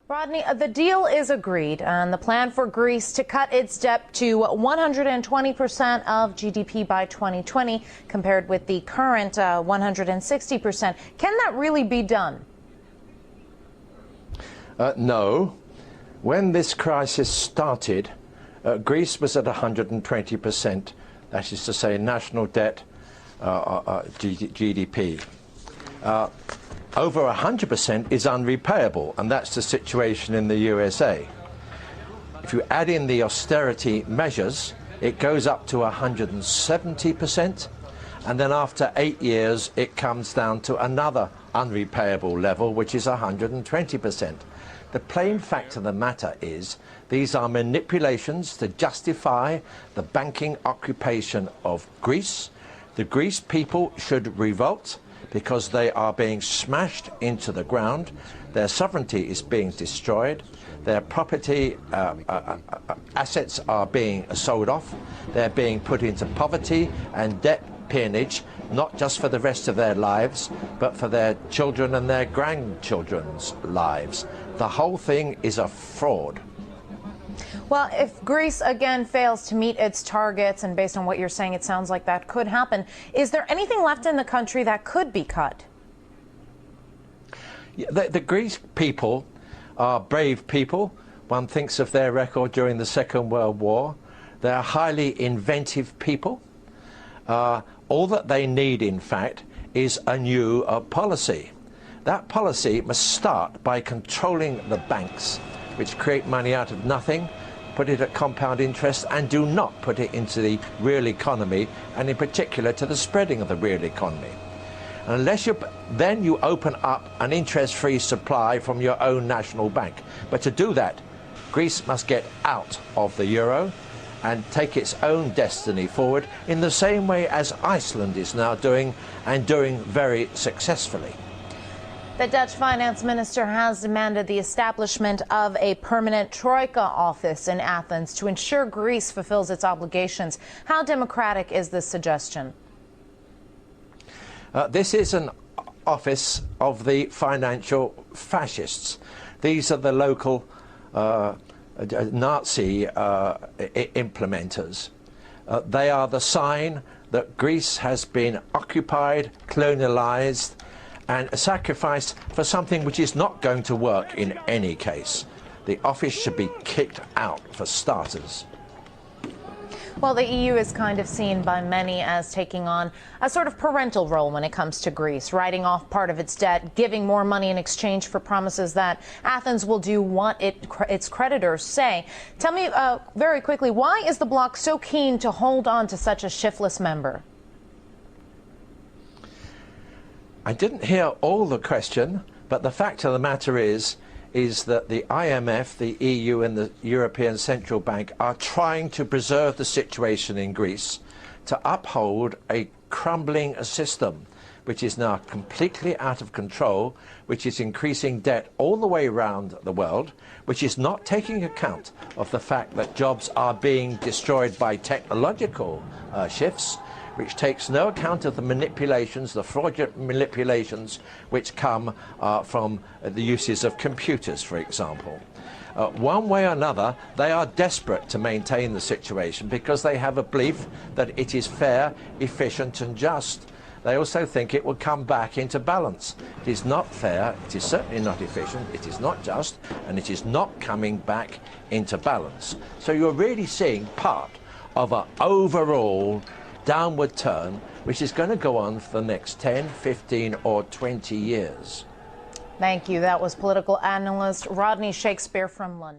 Rodney, the deal is agreed, and the plan for Greece to cut its debt to 120% of GDP by 2020, compared with the current 160%. Can that really be done? No. When this crisis started, Greece was at 120%, that is to say, national debt, GDP. Over 100% is unrepayable, and that's the situation in the USA. If you add in the austerity measures, it goes up to 170%, and then after 8 years it comes down to another unrepayable level, which is 120%. The plain fact of the matter is these are manipulations to justify the banking occupation of Greece. The Greece people should revolt, because they are being smashed into the ground, their sovereignty is being destroyed, their property assets are being sold off, they're being put into poverty and debt peonage, not just for the rest of their lives, but for their children and their grandchildren's lives. The whole thing is a fraud. Well, if Greece again fails to meet its targets, and based on what you're saying, it sounds like that could happen, is there anything left in the country that could be cut? Yeah, the Greek people are brave people. One thinks of their record during the Second World War. They're highly inventive people. All that they need, in fact, is a new policy. That policy must start by controlling the banks, which create money out of nothing, put it at compound interest, and do not put it into the real economy, and in particular to the spreading of the real economy. And unless then you open up an interest-free supply from your own national bank. But to do that, Greece must get out of the euro and take its own destiny forward in the same way as Iceland is now doing, and doing very successfully. The Dutch finance minister has demanded the establishment of a permanent troika office in Athens to ensure Greece fulfills its obligations. How democratic is this suggestion? This is an office of the financial fascists. These are the local Nazi implementers. They are the sign that Greece has been occupied, colonialized, and sacrificed for something which is not going to work in any case. The office should be kicked out, for starters. Well, the EU is kind of seen by many as taking on a sort of parental role when it comes to Greece, writing off part of its debt, giving more money in exchange for promises that Athens will do what its creditors say. Tell me very quickly, why is the bloc so keen to hold on to such a shiftless member? I didn't hear all the question, but the fact of the matter is that the IMF, the EU and the European Central Bank are trying to preserve the situation in Greece, to uphold a crumbling system which is now completely out of control, which is increasing debt all the way around the world, which is not taking account of the fact that jobs are being destroyed by technological shifts, which takes no account of the manipulations, the fraudulent manipulations which come from the uses of computers, for example. One way or another, they are desperate to maintain the situation because they have a belief that it is fair, efficient and just. They also think it will come back into balance. It is not fair, it is certainly not efficient, it is not just, and it is not coming back into balance. So you're really seeing part of an overall downward turn, which is going to go on for the next 10, 15 or 20 years. Thank you. That was political analyst Rodney Shakespeare from London.